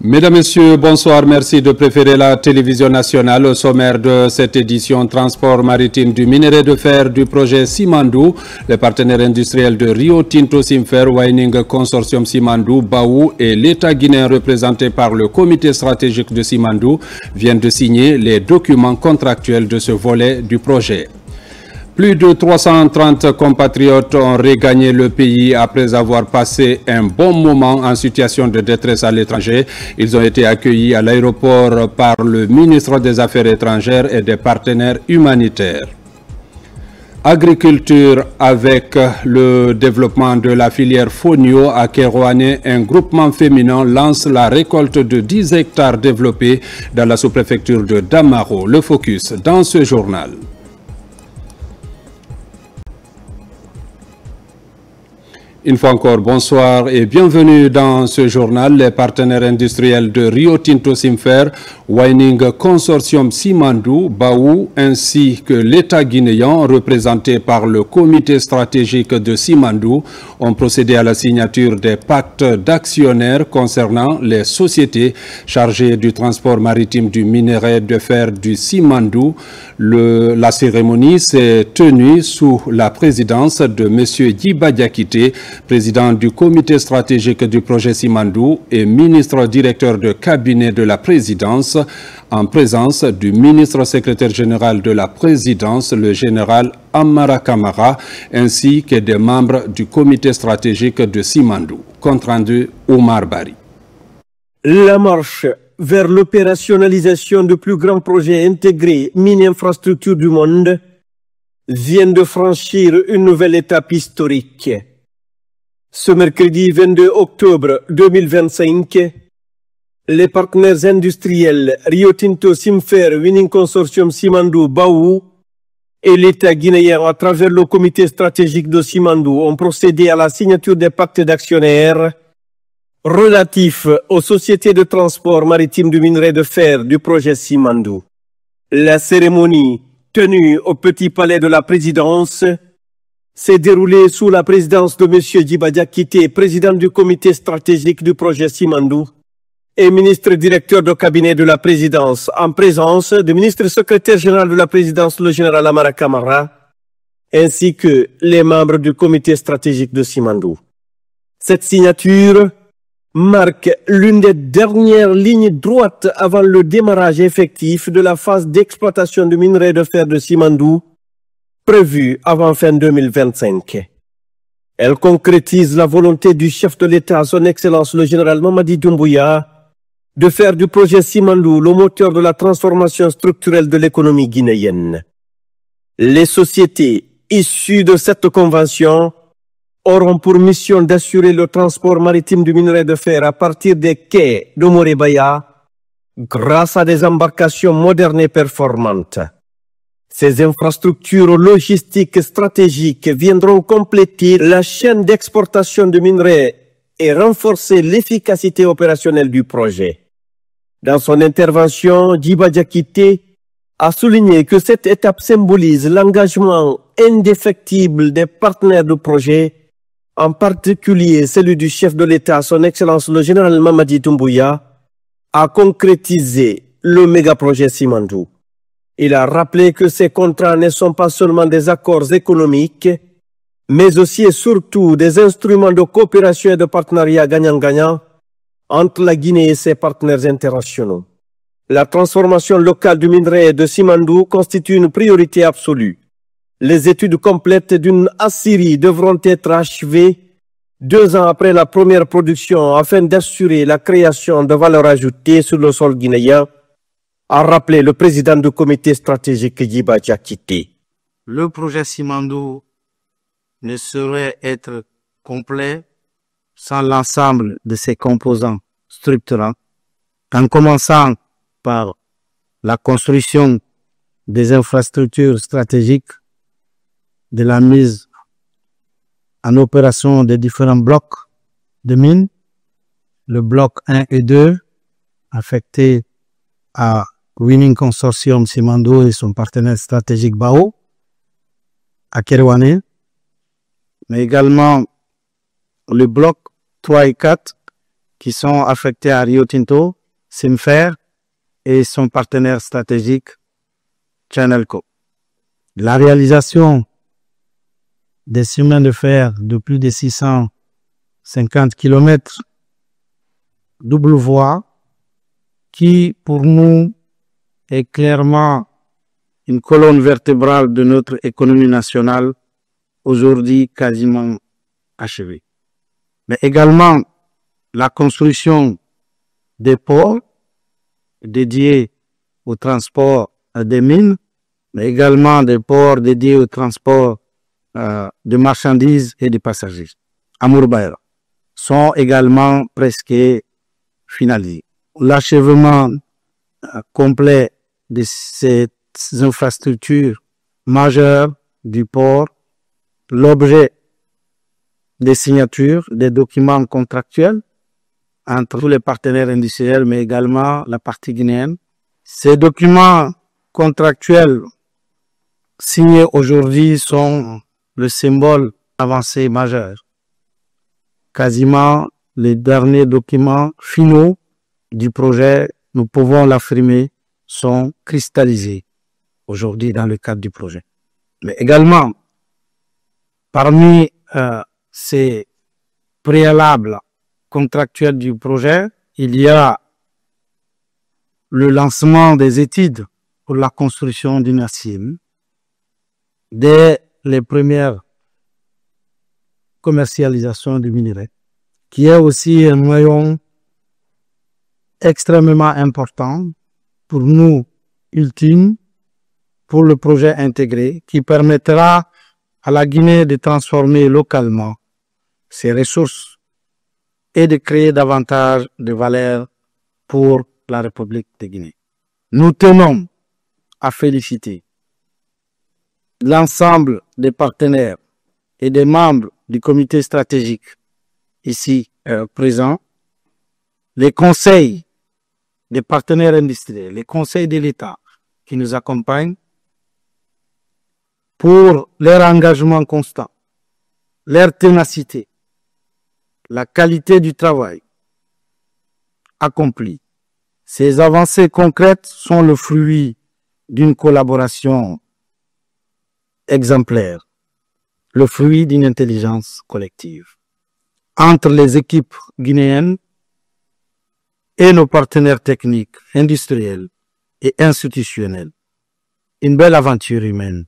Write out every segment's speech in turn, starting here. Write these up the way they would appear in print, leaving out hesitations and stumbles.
Mesdames, Messieurs, bonsoir. Merci de préférer la télévision nationale. Au sommaire de cette édition, transport maritime du minerai de fer du projet Simandou. Les partenaires industriels de Rio Tinto Simfer, Waining Consortium Simandou, Baou et l'État guinéen représenté par le comité stratégique de Simandou viennent de signer les documents contractuels de ce volet du projet. Plus de 330 compatriotes ont regagné le pays après avoir passé un bon moment en situation de détresse à l'étranger. Ils ont été accueillis à l'aéroport par le ministre des Affaires étrangères et des partenaires humanitaires. Agriculture avec le développement de la filière Fonio à Kerouané, un groupement féminin lance la récolte de 10 hectares développés dans la sous-préfecture de Damaro. Le focus dans ce journal. Une fois encore, bonsoir et bienvenue dans ce journal. Les partenaires industriels de Rio Tinto Simfer, Waining Consortium Simandou, Baou, ainsi que l'État guinéen, représenté par le comité stratégique de Simandou, ont procédé à la signature des pactes d'actionnaires concernant les sociétés chargées du transport maritime du minerai de fer du Simandou. La cérémonie s'est tenue sous la présidence de M. Djiba Diakité, président du comité stratégique du projet Simandou et ministre directeur de cabinet de la présidence, en présence du ministre secrétaire général de la présidence, le général Amara Kamara, ainsi que des membres du comité stratégique de Simandou. Compte rendu Omar Bari. La marche vers l'opérationnalisation du plus grand projet intégré mine-infrastructure du monde vient de franchir une nouvelle étape historique. Ce mercredi 22 octobre 2025, les partenaires industriels Rio Tinto Simfer, Winning Consortium Simandou, Baou et l'État guinéen à travers le comité stratégique de Simandou ont procédé à la signature des pactes d'actionnaires relatifs aux sociétés de transport maritime du minerai de fer du projet Simandou. La cérémonie, tenue au Petit Palais de la Présidence, s'est déroulée sous la présidence de M. Djiba Diakité, président du comité stratégique du projet Simandou et ministre directeur de cabinet de la présidence, en présence du ministre secrétaire général de la présidence, le général Amara Kamara, ainsi que les membres du comité stratégique de Simandou. Cette signature marque l'une des dernières lignes droites avant le démarrage effectif de la phase d'exploitation du minerai de fer de Simandou, prévue avant fin 2025. Elle concrétise la volonté du chef de l'État, son Excellence le général Mamadi Doumbouya, de faire du projet Simandou le moteur de la transformation structurelle de l'économie guinéenne. Les sociétés issues de cette convention auront pour mission d'assurer le transport maritime du minerai de fer à partir des quais de Morebaya grâce à des embarcations modernes et performantes. Ces infrastructures logistiques stratégiques viendront compléter la chaîne d'exportation de minerais et renforcer l'efficacité opérationnelle du projet. Dans son intervention, Djiba Diakité a souligné que cette étape symbolise l'engagement indéfectible des partenaires du projet, en particulier celui du chef de l'État, son Excellence le général Mamadi Doumbouya, à concrétiser le méga-projet Simandou. Il a rappelé que ces contrats ne sont pas seulement des accords économiques, mais aussi et surtout des instruments de coopération et de partenariat gagnant-gagnant entre la Guinée et ses partenaires internationaux. La transformation locale du minerai de Simandou constitue une priorité absolue. Les études complètes d'une aciérie devront être achevées 2 ans après la première production afin d'assurer la création de valeur ajoutée sur le sol guinéen, a rappelé le président du comité stratégique Djiba Diakité. Le projet Simandou ne saurait être complet sans l'ensemble de ses composants structurants, en commençant par la construction des infrastructures stratégiques, de la mise en opération des différents blocs de mines, le bloc 1 et 2 affecté à Winning Consortium Simandou et son partenaire stratégique Baou, à Kerouané, mais également le bloc 3 et 4 qui sont affectés à Rio Tinto, Simfer et son partenaire stratégique, Chenelco. La réalisation des chemins de fer de plus de 650 km double voie qui, pour nous, est clairement une colonne vertébrale de notre économie nationale, aujourd'hui quasiment achevée. Mais également la construction des ports dédiés au transport des mines, mais également des ports dédiés au transport de marchandises et de passagers. À Mourbaïra sont également presque finalisés. L'achèvement complet de ces infrastructures majeures du port, l'objet des signatures, des documents contractuels entre tous les partenaires industriels, mais également la partie guinéenne. Ces documents contractuels signés aujourd'hui sont le symbole avancé majeur. Quasiment les derniers documents finaux du projet, nous pouvons l'affirmer, sont cristallisés aujourd'hui dans le cadre du projet. Mais également, parmi ces préalables contractuels du projet, il y a le lancement des études pour la construction d'une ACIM dès les premières commercialisations du minerai, qui est aussi un maillon extrêmement important pour nous, ultime, pour le projet intégré, qui permettra à la Guinée de transformer localement ses ressources et de créer davantage de valeur pour la République de Guinée. Nous tenons à féliciter l'ensemble des partenaires et des membres du comité stratégique ici présents, les conseils des partenaires industriels, les conseils de l'État qui nous accompagnent pour leur engagement constant, leur ténacité, la qualité du travail accompli. Ces avancées concrètes sont le fruit d'une collaboration exemplaire, le fruit d'une intelligence collective entre les équipes guinéennes et nos partenaires techniques, industriels et institutionnels. Une belle aventure humaine,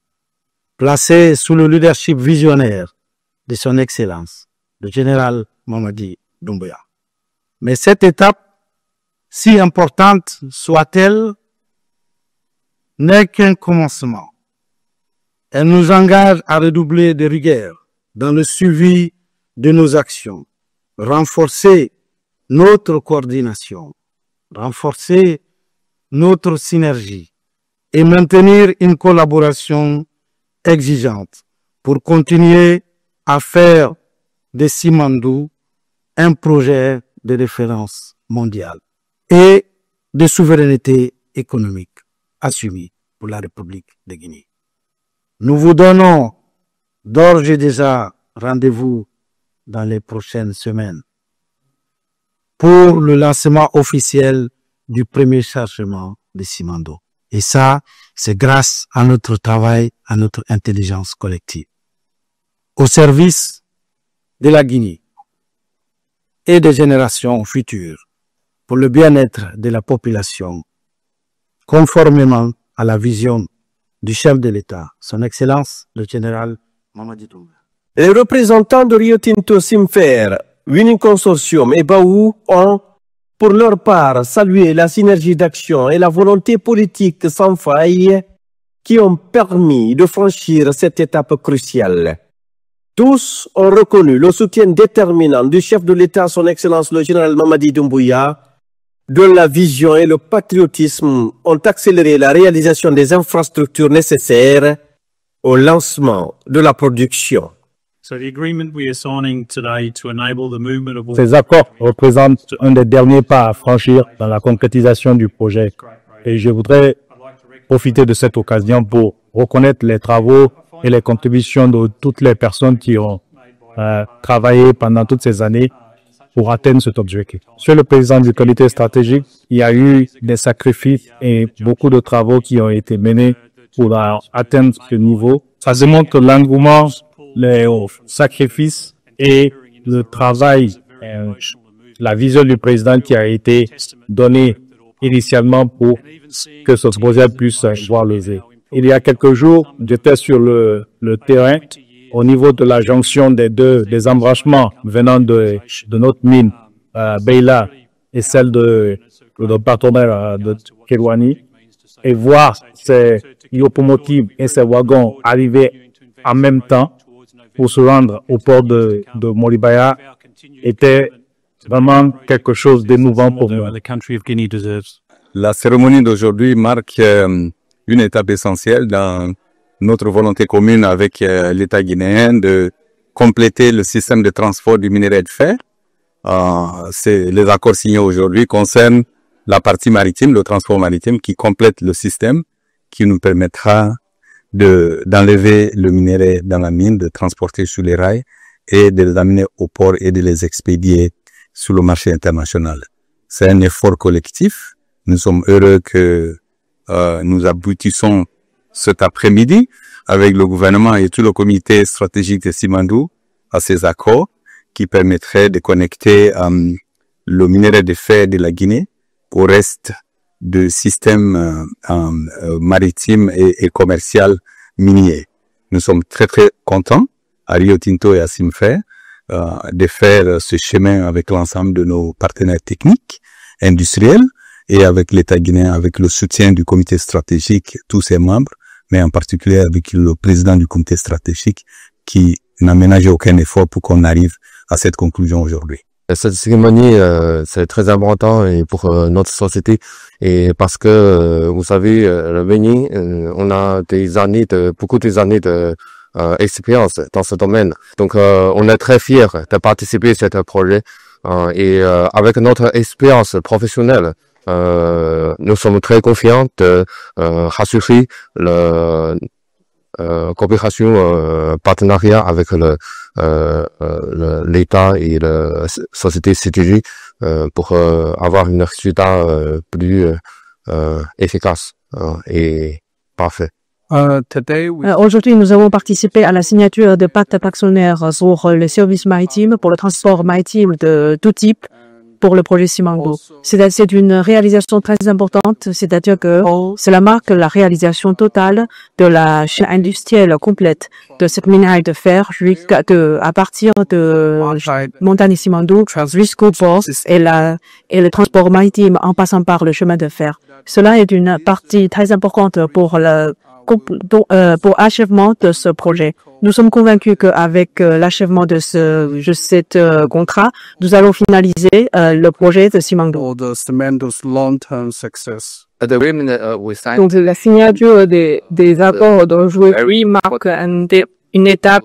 placée sous le leadership visionnaire de son Excellence, le général Mamadi Doumbouya. Mais cette étape, si importante soit-elle, n'est qu'un commencement. Elle nous engage à redoubler de rigueur dans le suivi de nos actions, renforcer notre coordination, renforcer notre synergie et maintenir une collaboration exigeante pour continuer à faire de Simandou un projet de référence mondiale et de souveraineté économique assumée pour la République de Guinée. Nous vous donnons d'ores et déjà rendez-vous dans les prochaines semaines pour le lancement officiel du premier chargement de Simandou. Et ça, c'est grâce à notre travail, à notre intelligence collective, au service de la Guinée et des générations futures, pour le bien-être de la population, conformément à la vision du chef de l'État, son Excellence, le général Mamadi Doumbouya. Les représentants de Rio Tinto Simfer, Winning Consortium et Baou ont, pour leur part, salué la synergie d'action et la volonté politique sans faille qui ont permis de franchir cette étape cruciale. Tous ont reconnu le soutien déterminant du chef de l'État, son Excellence le général Mamadi Doumbouya, de la vision et le patriotisme ont accéléré la réalisation des infrastructures nécessaires au lancement de la production. Ces accords représentent un des derniers pas à franchir dans la concrétisation du projet. Et je voudrais profiter de cette occasion pour reconnaître les travaux et les contributions de toutes les personnes qui ont travaillé pendant toutes ces années pour atteindre cet objectif. Sur le président du comité stratégique, il y a eu des sacrifices et beaucoup de travaux qui ont été menés pour atteindre ce niveau. Ça démontre l'engouement, les sacrifices et le travail, la vision du président qui a été donnée initialement pour que ce projet puisse voir le jour. Il y a quelques jours, j'étais sur le terrain au niveau de la jonction des embranchements venant de notre mine Beila et celle de notre partenaire de Kirwani, et voir ces locomotives et ces wagons arriver en même temps pour se rendre au port de Moribaya était vraiment quelque chose d'émouvant pour nous. La cérémonie d'aujourd'hui marque une étape essentielle dans notre volonté commune avec l'État guinéen de compléter le système de transport du minerai de fer. Les accords signés aujourd'hui concernent la partie maritime, le transport maritime, qui complète le système, qui nous permettra d'enlever le minerai dans la mine, de transporter sur les rails et de les amener au port et de les expédier sur le marché international. C'est un effort collectif. Nous sommes heureux que nous aboutissons cet après-midi avec le gouvernement et tout le comité stratégique de Simandou à ces accords qui permettraient de connecter le minerai de fer de la Guinée au reste du système maritime et commercial minier. Nous sommes très contents à Rio Tinto et à Simfer de faire ce chemin avec l'ensemble de nos partenaires techniques, industriels et avec l'État guinéen, avec le soutien du comité stratégique, tous ses membres, mais en particulier avec le président du comité stratégique qui n'a ménagé aucun effort pour qu'on arrive à cette conclusion aujourd'hui. Cette cérémonie, c'est très important et pour notre société, et parce que vous savez, le Bénin, on a beaucoup d'années d'expérience dans ce domaine. Donc, on est très fiers de participer à ce projet et avec notre expérience professionnelle, nous sommes très confiants de rassurer la coopération, partenariat avec l'État et la société stratégique pour avoir un résultat plus efficace et parfait. Aujourd'hui, nous avons participé à la signature de pacte d'actionnaires sur les services maritimes pour le transport maritime de tout type pour le projet Simandou. C'est une réalisation très importante, c'est-à-dire que cela marque la réalisation totale de la chaîne industrielle complète de cette minerai de fer à partir de montagne Simandou jusqu'au port et le transport maritime en passant par le chemin de fer. Cela est une partie très importante pour achèvement de ce projet. Nous sommes convaincus qu'avec l'achèvement de cet contrat, nous allons finaliser le projet de Simandou. Donc, la signature des accords d'aujourd'hui marque une étape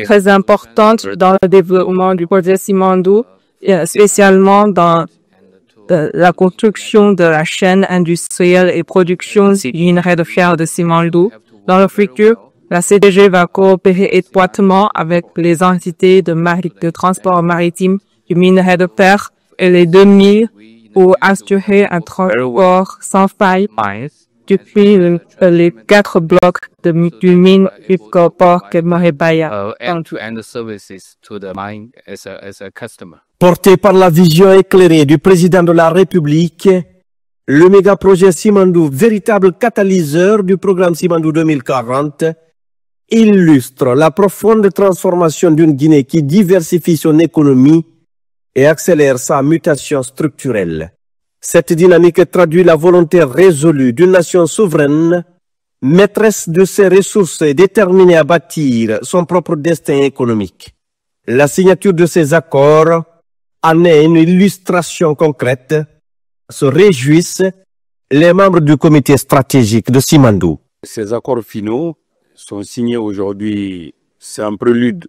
très importante dans le développement du projet Simandou, spécialement dans la construction de la chaîne industrielle et production du minerai de fer de Simandou. Dans le futur, la CDG va coopérer étroitement avec les entités de transport maritime du minerai de fer et les 2000 pour assurer un transport sans faille depuis les 4 blocs du mine jusqu'au port de Moribaya. Porté par la vision éclairée du président de la République, le méga-projet Simandou, véritable catalyseur du programme Simandou 2040, illustre la profonde transformation d'une Guinée qui diversifie son économie et accélère sa mutation structurelle. Cette dynamique traduit la volonté résolue d'une nation souveraine, maîtresse de ses ressources et déterminée à bâtir son propre destin économique. La signature de ces accords en est une illustration concrète. Se réjouissent les membres du comité stratégique de Simandou. Ces accords finaux sont signés aujourd'hui. C'est un prélude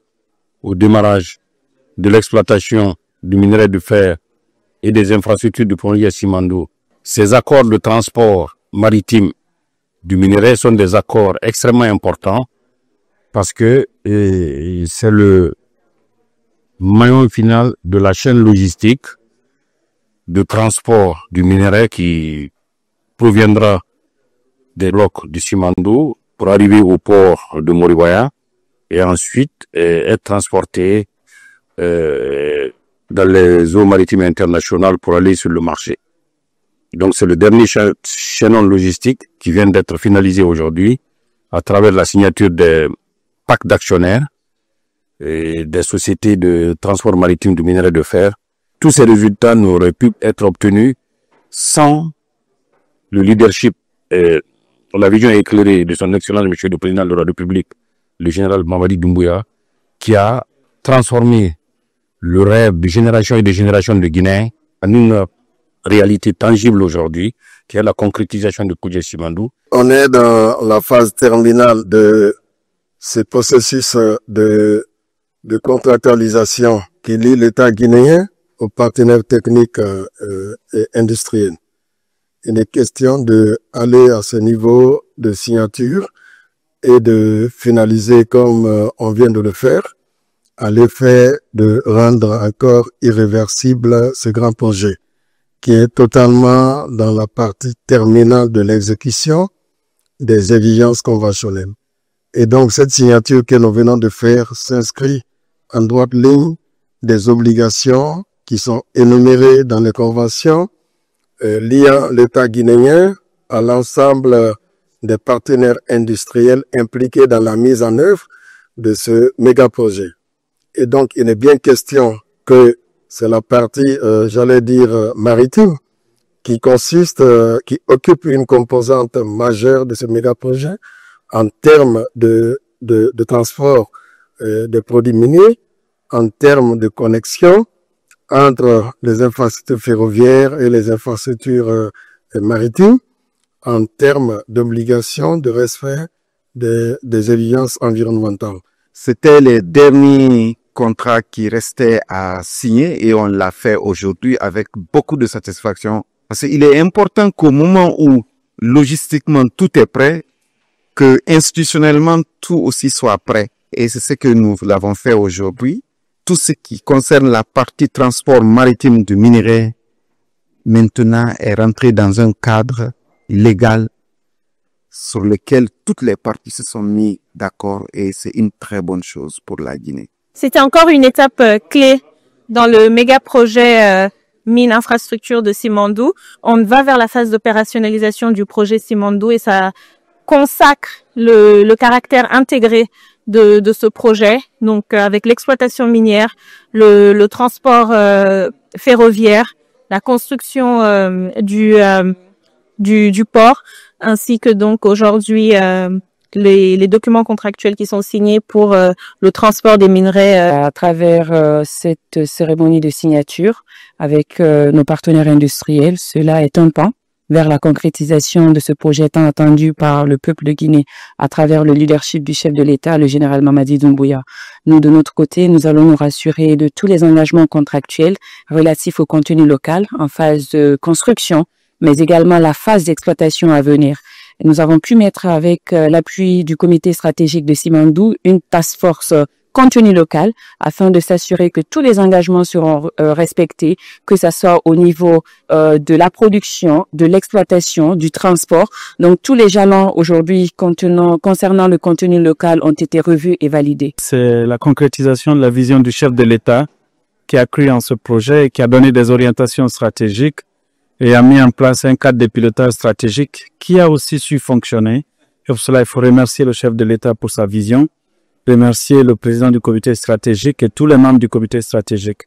au démarrage de l'exploitation du minerai de fer et des infrastructures du projet Simandou. Ces accords de transport maritime du minerai sont des accords extrêmement importants parce que c'est maillon final de la chaîne logistique de transport du minerai qui proviendra des blocs du Simandou pour arriver au port de Moriwaya et ensuite être transporté dans les eaux maritimes internationales pour aller sur le marché. Donc c'est le dernier chaînon logistique qui vient d'être finalisé aujourd'hui à travers la signature des pactes d'actionnaires et des sociétés de transport maritime du minerai de fer. Tous ces résultats n'auraient pu être obtenus sans le leadership et la vision éclairée de son Excellence Monsieur le Président de la République, le général Mamadi Doumbouya, qui a transformé le rêve de génération et de génération de Guinéens en une réalité tangible aujourd'hui, qui est la concrétisation du projet Simandou. On est dans la phase terminale de ce processus de contractualisation qui lie l'État guinéen aux partenaires techniques et industriels. Il est question d'aller à ce niveau de signature et de finaliser comme on vient de le faire, à l'effet de rendre encore irréversible ce grand projet qui est totalement dans la partie terminale de l'exécution des exigences conventionnelles. Et donc cette signature que nous venons de faire s'inscrit en droite ligne des obligations qui sont énumérées dans les conventions liant l'État guinéen à l'ensemble des partenaires industriels impliqués dans la mise en œuvre de ce méga projet. Et donc, il est bien question que c'est la partie, j'allais dire, maritime, qui consiste, qui occupe une composante majeure de ce méga projet en termes de transport de produits miniers, en termes de connexion entre les infrastructures ferroviaires et les infrastructures maritimes, en termes d'obligation de respect des exigences environnementales. C'était les derniers contrats qui restaient à signer et on l'a fait aujourd'hui avec beaucoup de satisfaction. Parce qu'il est important qu'au moment où logistiquement tout est prêt, que institutionnellement tout aussi soit prêt. Et c'est ce que nous l'avons fait aujourd'hui. Tout ce qui concerne la partie transport maritime du minerai, maintenant est rentré dans un cadre légal sur lequel toutes les parties se sont mis d'accord et c'est une très bonne chose pour la Guinée. C'était encore une étape clé dans le méga projet mine infrastructure de Simandou. On va vers la phase d'opérationnalisation du projet Simandou et ça consacre le caractère intégré de ce projet, donc avec l'exploitation minière, le transport ferroviaire, la construction du port, ainsi que donc aujourd'hui les documents contractuels qui sont signés pour le transport des minerais. À travers cette cérémonie de signature avec nos partenaires industriels, cela est un pas vers la concrétisation de ce projet tant attendu par le peuple de Guinée à travers le leadership du chef de l'État, le général Mamadi Doumbouya. Nous, de notre côté, nous allons nous rassurer de tous les engagements contractuels relatifs au contenu local en phase de construction, mais également la phase d'exploitation à venir. Nous avons pu mettre avec l'appui du comité stratégique de Simandou une task force contenu local afin de s'assurer que tous les engagements seront respectés, que ça soit au niveau de la production, de l'exploitation, du transport. Donc tous les jalons aujourd'hui concernant le contenu local ont été revus et validés. C'est la concrétisation de la vision du chef de l'État qui a cru en ce projet et qui a donné des orientations stratégiques et a mis en place un cadre de pilotage stratégique qui a aussi su fonctionner. Et pour cela, il faut remercier le chef de l'État pour sa vision, remercier le président du comité stratégique et tous les membres du comité stratégique.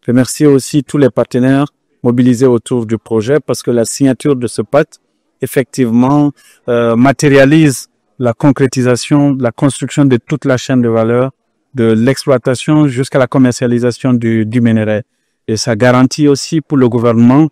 Remercier aussi tous les partenaires mobilisés autour du projet parce que la signature de ce pacte, effectivement, matérialise la concrétisation, la construction de toute la chaîne de valeur, de l'exploitation jusqu'à la commercialisation du minerai. Et ça garantit aussi pour le gouvernement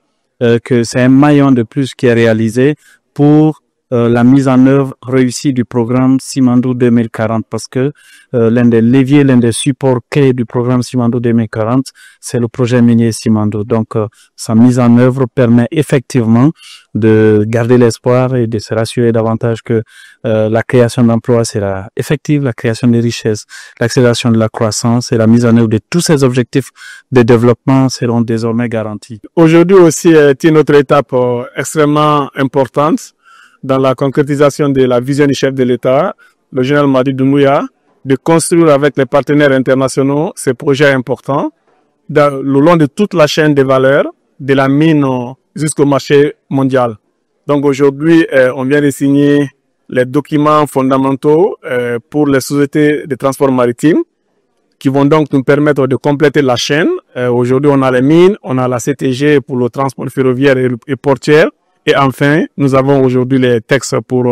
que c'est un maillon de plus qui est réalisé pour la mise en œuvre réussie du programme Simandou 2040 parce que l'un des leviers, l'un des supports clés du programme Simandou 2040, c'est le projet minier Simandou. Donc, sa mise en œuvre permet effectivement de garder l'espoir et de se rassurer davantage que la création d'emplois sera effective, la création des richesses, l'accélération de la croissance et la mise en œuvre de tous ces objectifs de développement seront désormais garantis. Aujourd'hui aussi est une autre étape extrêmement importante dans la concrétisation de la vision du chef de l'État, le général Mamadi Doumbouya, de construire avec les partenaires internationaux ces projets importants le long de toute la chaîne de valeur, de la mine jusqu'au marché mondial. Donc aujourd'hui, on vient de signer les documents fondamentaux pour les sociétés de transport maritime qui vont donc nous permettre de compléter la chaîne. Aujourd'hui, on a les mines, on a la CTG pour le transport ferroviaire et portuaire. Et enfin, nous avons aujourd'hui les textes pour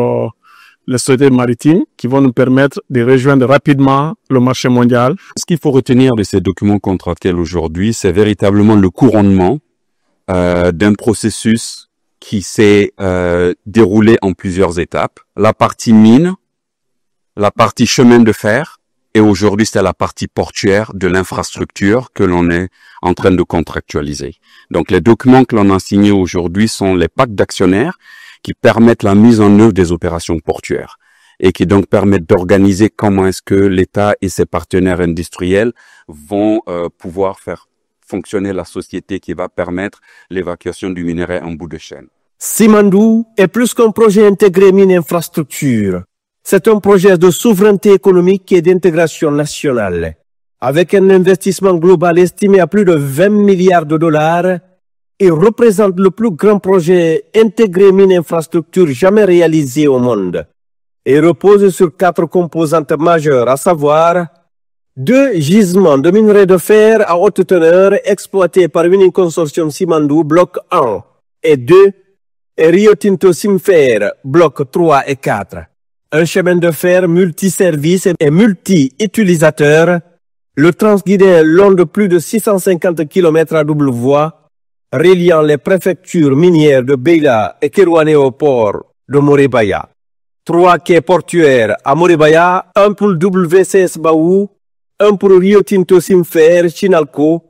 les sociétés maritimes qui vont nous permettre de rejoindre rapidement le marché mondial. Ce qu'il faut retenir de ces documents contractuels aujourd'hui, c'est véritablement le couronnement d'un processus qui s'est déroulé en plusieurs étapes. La partie mine, la partie chemin de fer, et aujourd'hui c'est la partie portuaire de l'infrastructure que l'on est en train de contractualiser. Donc les documents que l'on a signés aujourd'hui sont les pactes d'actionnaires qui permettent la mise en œuvre des opérations portuaires et qui donc permettent d'organiser comment est-ce que l'État et ses partenaires industriels vont pouvoir faire fonctionner la société qui va permettre l'évacuation du minerai en bout de chaîne. Simandou est plus qu'un projet intégré mine-infrastructure. C'est un projet de souveraineté économique et d'intégration nationale. Avec un investissement global estimé à plus de 20 milliards de dollars, il représente le plus grand projet intégré mine-infrastructure jamais réalisé au monde et repose sur 4 composantes majeures, à savoir 2 gisements de minerais de fer à haute teneur exploités par Mining Consortium Simandou, bloc 1 et 2, et Rio Tinto Simfer, bloc 3 et 4. Un chemin de fer multiservice et multi-utilisateur, le Transguinéen long de plus de 650 km à double voie, reliant les préfectures minières de Beila et Kerouané au port de Morebaya. 3 quais portuaires à Morebaya, un pour le WCS Baou, un pour Rio Tinto Simfer, Chinalco,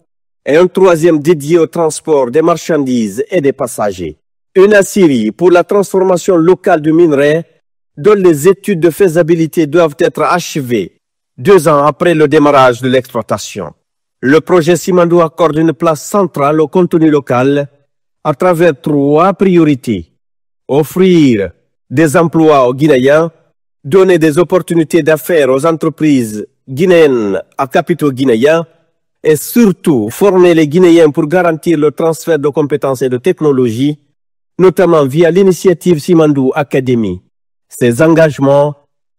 et un 3e dédié au transport des marchandises et des passagers. Une aciérie pour la transformation locale du minerai, dont les études de faisabilité doivent être achevées 2 ans après le démarrage de l'exploitation. Le projet Simandou accorde une place centrale au contenu local à travers 3 priorités. Offrir des emplois aux Guinéens, donner des opportunités d'affaires aux entreprises guinéennes à capitaux guinéens et surtout former les Guinéens pour garantir le transfert de compétences et de technologies, notamment via l'initiative Simandou Academy. Ces engagements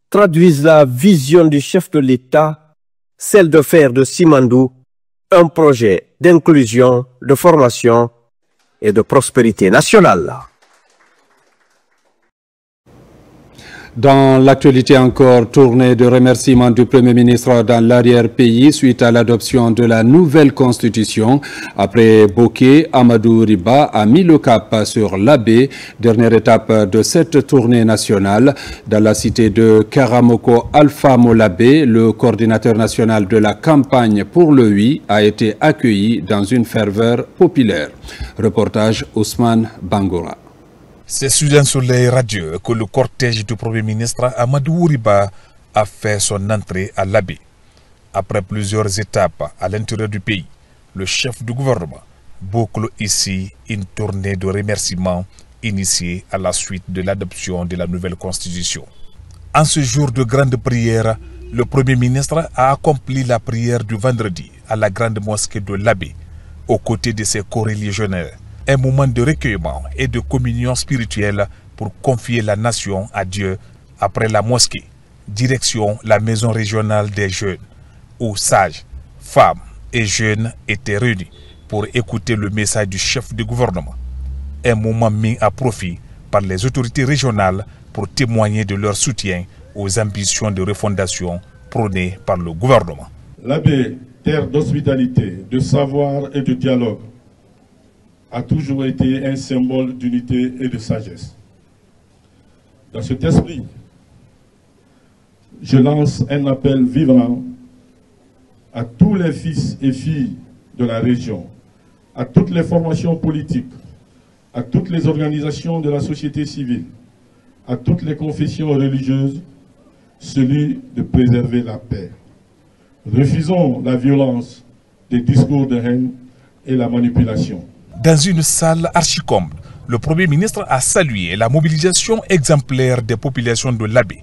traduisent la vision du chef de l'État, celle de faire de Simandou un projet d'inclusion, de formation et de prospérité nationale. Dans l'actualité encore, tournée de remerciements du Premier ministre dans l'arrière-pays suite à l'adoption de la nouvelle constitution. Après Bokeh, Amadou Riba a mis le cap sur l'Abbé, dernière étape de cette tournée nationale. Dans la cité de Karamoko, Alpha Molabé, le coordinateur national de la campagne pour le oui, a été accueilli dans une ferveur populaire. Reportage Ousmane Bangoura. C'est sous un soleil radieux que le cortège du Premier ministre Amadou Riba a fait son entrée à l'Abbé. Après plusieurs étapes à l'intérieur du pays, le chef du gouvernement boucle ici une tournée de remerciements initiée à la suite de l'adoption de la nouvelle constitution. En ce jour de grande prière, le Premier ministre a accompli la prière du vendredi à la grande mosquée de l'Abbé, aux côtés de ses coreligionnaires. Un moment de recueillement et de communion spirituelle pour confier la nation à Dieu. Après la mosquée, direction la maison régionale des jeunes, où sages, femmes et jeunes étaient réunis pour écouter le message du chef du gouvernement. Un moment mis à profit par les autorités régionales pour témoigner de leur soutien aux ambitions de refondation prônées par le gouvernement. L'Abbé, terre d'hospitalité, de savoir et de dialogue, a toujours été un symbole d'unité et de sagesse. Dans cet esprit, je lance un appel vivant à tous les fils et filles de la région, à toutes les formations politiques, à toutes les organisations de la société civile, à toutes les confessions religieuses, celui de préserver la paix. Refusons la violence des discours de haine et la manipulation. Dans une salle archi-comble, le Premier ministre a salué la mobilisation exemplaire des populations de l'Abbé.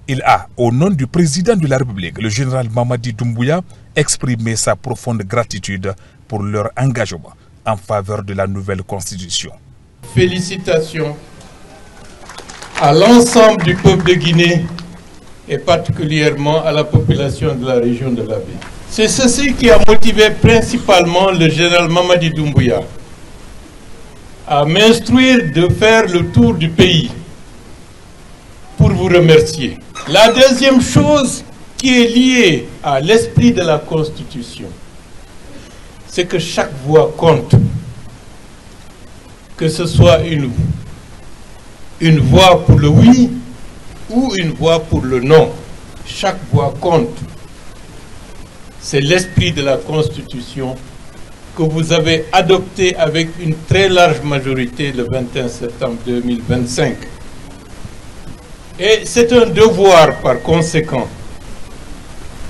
Il a, au nom du président de la République, le général Mamadi Doumbouya, exprimé sa profonde gratitude pour leur engagement en faveur de la nouvelle constitution. Félicitations à l'ensemble du peuple de Guinée et particulièrement à la population de la région de l'Abbé. C'est ceci qui a motivé principalement le général Mamadi Doumbouya à m'instruire de faire le tour du pays pour vous remercier. La deuxième chose qui est liée à l'esprit de la Constitution, c'est que chaque voix compte. Que ce soit une voix pour le oui ou une voix pour le non. Chaque voix compte. C'est l'esprit de la Constitution que vous avez adopté avec une très large majorité le 21 septembre 2025. Et c'est un devoir, par conséquent,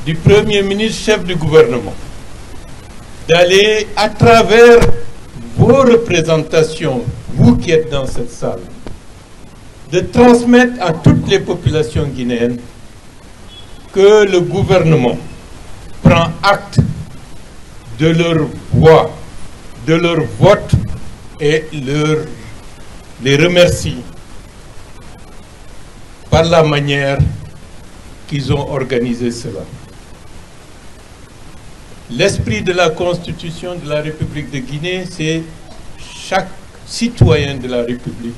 du Premier ministre, chef du gouvernement, d'aller à travers vos représentations, vous qui êtes dans cette salle, de transmettre à toutes les populations guinéennes que le gouvernement prend acte de leur voix, de leur vote et les remercie par la manière qu'ils ont organisé cela. L'esprit de la Constitution de la République de Guinée, c'est chaque citoyen de la République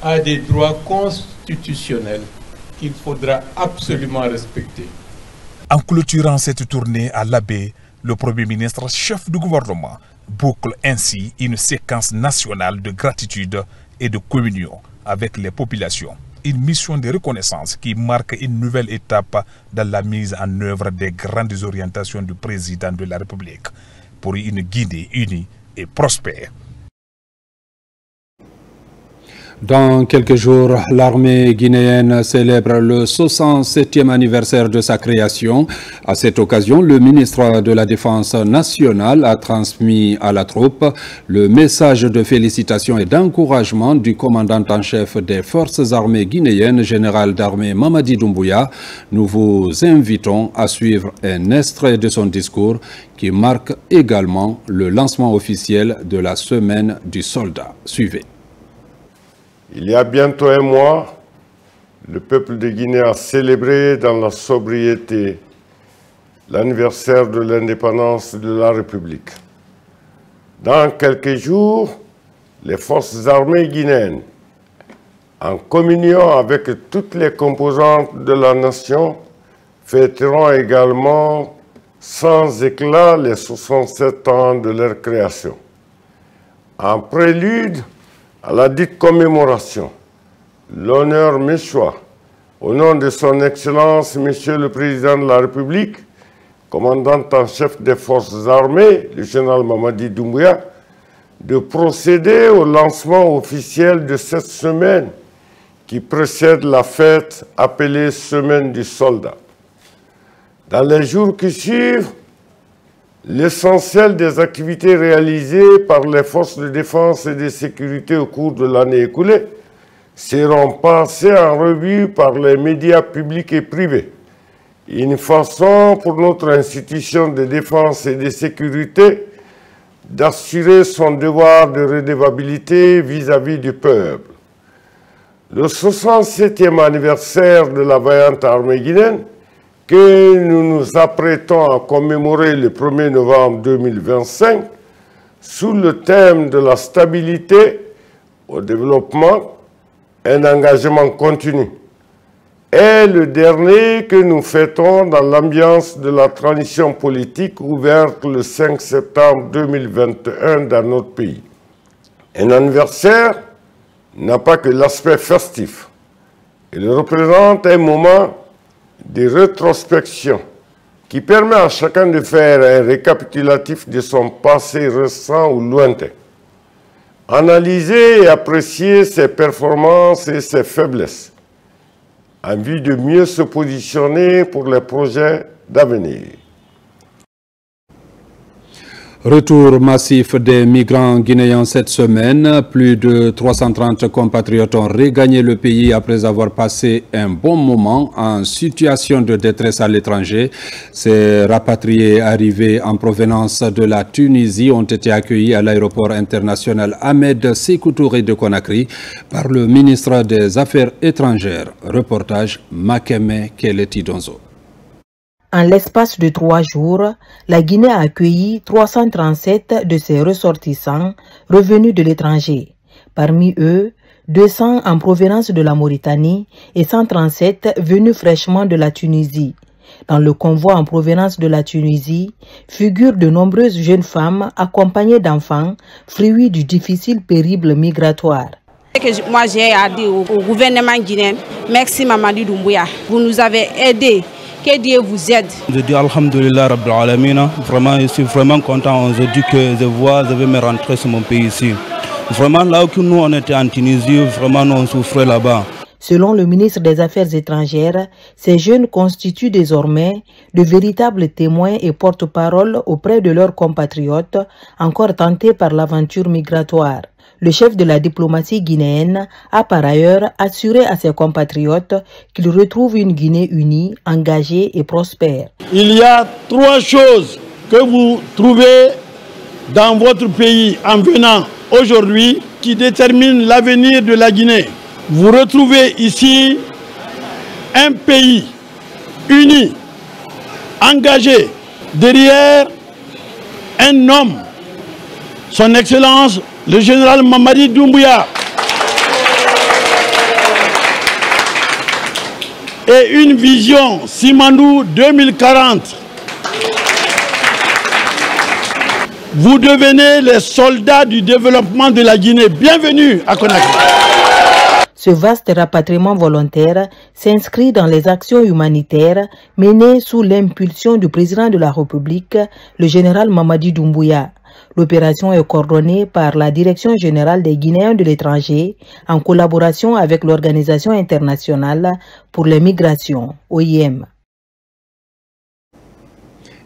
a des droits constitutionnels qu'il faudra absolument respecter. En clôturant cette tournée à l'Abbé, le Premier ministre, chef du gouvernement, boucle ainsi une séquence nationale de gratitude et de communion avec les populations. Une mission de reconnaissance qui marque une nouvelle étape dans la mise en œuvre des grandes orientations du président de la République pour une Guinée unie et prospère. Dans quelques jours, l'armée guinéenne célèbre le 67e anniversaire de sa création. À cette occasion, le ministre de la Défense nationale a transmis à la troupe le message de félicitations et d'encouragement du commandant en chef des forces armées guinéennes, général d'armée Mamadi Doumbouya. Nous vous invitons à suivre un extrait de son discours qui marque également le lancement officiel de la semaine du soldat. Suivez. Il y a bientôt un mois, le peuple de Guinée a célébré dans la sobriété l'anniversaire de l'indépendance de la République. Dans quelques jours, les forces armées guinéennes, en communion avec toutes les composantes de la nation, fêteront également sans éclat les 67 ans de leur création. En prélude à la dite commémoration, l'honneur m'échoit, au nom de son Excellence, Monsieur le Président de la République, commandant en chef des forces armées, le général Mamadi Doumbouya, de procéder au lancement officiel de cette semaine qui précède la fête appelée Semaine du Soldat. Dans les jours qui suivent, l'essentiel des activités réalisées par les forces de défense et de sécurité au cours de l'année écoulée seront passées en revue par les médias publics et privés. Une façon pour notre institution de défense et de sécurité d'assurer son devoir de redevabilité vis-à-vis du peuple. Le 67e anniversaire de la vaillante armée guinéenne, que nous nous apprêtons à commémorer le 1er novembre 2025 sous le thème de la stabilité au développement, un engagement continu, est le dernier que nous fêtons dans l'ambiance de la transition politique ouverte le 5 septembre 2021 dans notre pays. Un anniversaire n'a pas que l'aspect festif. Il représente un moment de rétrospection qui permet à chacun de faire un récapitulatif de son passé récent ou lointain. Analyser et apprécier ses performances et ses faiblesses en vue de mieux se positionner pour les projets d'avenir. Retour massif des migrants guinéens cette semaine. Plus de 330 compatriotes ont regagné le pays après avoir passé un bon moment en situation de détresse à l'étranger. Ces rapatriés arrivés en provenance de la Tunisie ont été accueillis à l'aéroport international Ahmed Sékou Touré de Conakry par le ministre des Affaires étrangères. Reportage Makeme Keleti Donzo. En l'espace de 3 jours, la Guinée a accueilli 337 de ses ressortissants revenus de l'étranger. Parmi eux, 200 en provenance de la Mauritanie et 137 venus fraîchement de la Tunisie. Dans le convoi en provenance de la Tunisie, figurent de nombreuses jeunes femmes accompagnées d'enfants, fruits du difficile périple migratoire. Moi, j'ai dit au gouvernement guinéen, merci Mamadi Doumbouya, vous nous avez aidés. Que Dieu vous aide. Je dis Alhamdulillah Rabbil Alamina. Vraiment, je suis vraiment content aujourd'hui que je vais me rentrer sur mon pays ici. Vraiment, là où nous on était en Tunisie, vraiment nous on souffrait là-bas. Selon le ministre des Affaires étrangères, ces jeunes constituent désormais de véritables témoins et porte-parole auprès de leurs compatriotes encore tentés par l'aventure migratoire. Le chef de la diplomatie guinéenne a par ailleurs assuré à ses compatriotes qu'ils retrouvent une Guinée unie, engagée et prospère. Il y a 3 choses que vous trouvez dans votre pays en venant aujourd'hui qui déterminent l'avenir de la Guinée. Vous retrouvez ici un pays uni, engagé, derrière un homme, son Excellence le général Mamadi Doumbouya, et une vision Simandou 2040. Vous devenez les soldats du développement de la Guinée. Bienvenue à Conakry. Ce vaste rapatriement volontaire s'inscrit dans les actions humanitaires menées sous l'impulsion du président de la République, le général Mamadi Doumbouya. L'opération est coordonnée par la Direction générale des Guinéens de l'étranger en collaboration avec l'Organisation internationale pour les migrations, OIM.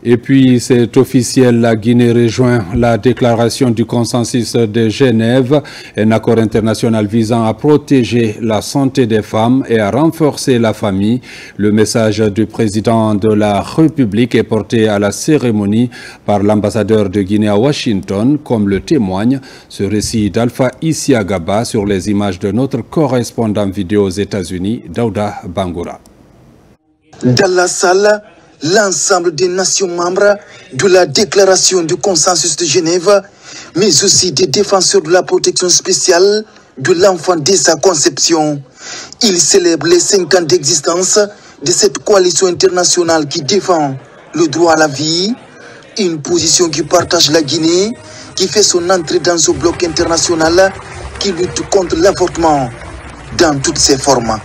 Et puis, c'est officiel, la Guinée rejoint la déclaration du consensus de Genève, un accord international visant à protéger la santé des femmes et à renforcer la famille. Le message du président de la République est porté à la cérémonie par l'ambassadeur de Guinée à Washington, comme le témoigne ce récit d'Alpha Isiagaba sur les images de notre correspondant vidéo aux États-Unis, Daouda Bangoura. Dans la salle, l'ensemble des nations membres de la déclaration du consensus de Genève, mais aussi des défenseurs de la protection spéciale de l'enfant dès sa conception. Ils célèbrent les 5 ans d'existence de cette coalition internationale qui défend le droit à la vie, une position qui partage la Guinée, qui fait son entrée dans ce bloc international qui lutte contre l'avortement dans toutes ses formes.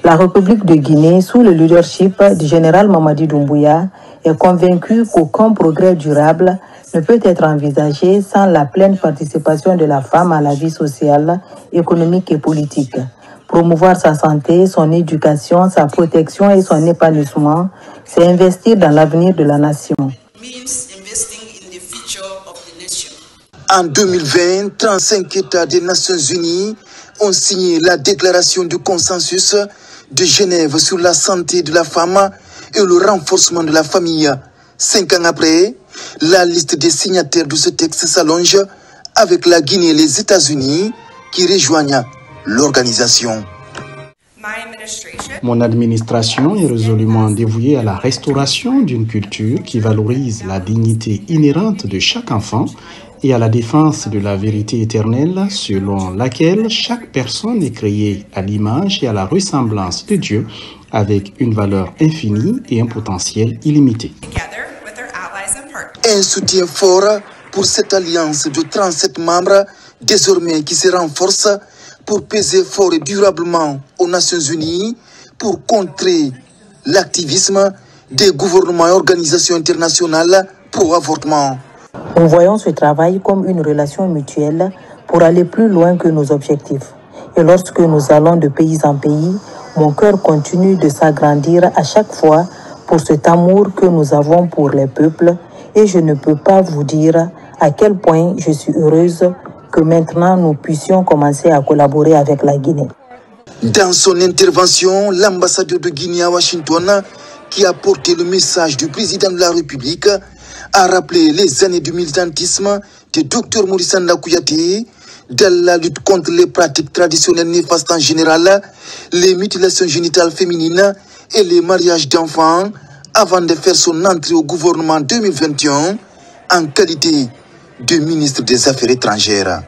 La République de Guinée, sous le leadership du général Mamadi Doumbouya, est convaincue qu'aucun progrès durable ne peut être envisagé sans la pleine participation de la femme à la vie sociale, économique et politique. Promouvoir sa santé, son éducation, sa protection et son épanouissement, c'est investir dans l'avenir de la nation. En 2020, 35 États des Nations Unies ont signé la déclaration du consensus de Genève sur la santé de la femme et le renforcement de la famille. 5 ans après, la liste des signataires de ce texte s'allonge avec la Guinée et les États-Unis qui rejoignent l'organisation. Mon administration est résolument dévouée à la restauration d'une culture qui valorise la dignité inhérente de chaque enfant et à la défense de la vérité éternelle selon laquelle chaque personne est créée à l'image et à la ressemblance de Dieu avec une valeur infinie et un potentiel illimité. Un soutien fort pour cette alliance de 37 membres désormais qui se renforce pour peser fort et durablement aux Nations Unies pour contrer l'activisme des gouvernements et organisations internationales pro-avortement. Nous voyons ce travail comme une relation mutuelle pour aller plus loin que nos objectifs. Et lorsque nous allons de pays en pays, mon cœur continue de s'agrandir à chaque fois pour cet amour que nous avons pour les peuples, et je ne peux pas vous dire à quel point je suis heureuse que maintenant nous puissions commencer à collaborer avec la Guinée. Dans son intervention, l'ambassadeur de Guinée à Washington, qui a porté le message du président de la République, a rappelé les années du militantisme de Dr Maurice Nda Kouyaté dans la lutte contre les pratiques traditionnelles néfastes en général, les mutilations génitales féminines et les mariages d'enfants, avant de faire son entrée au gouvernement 2021 en qualité de ministre des Affaires étrangères.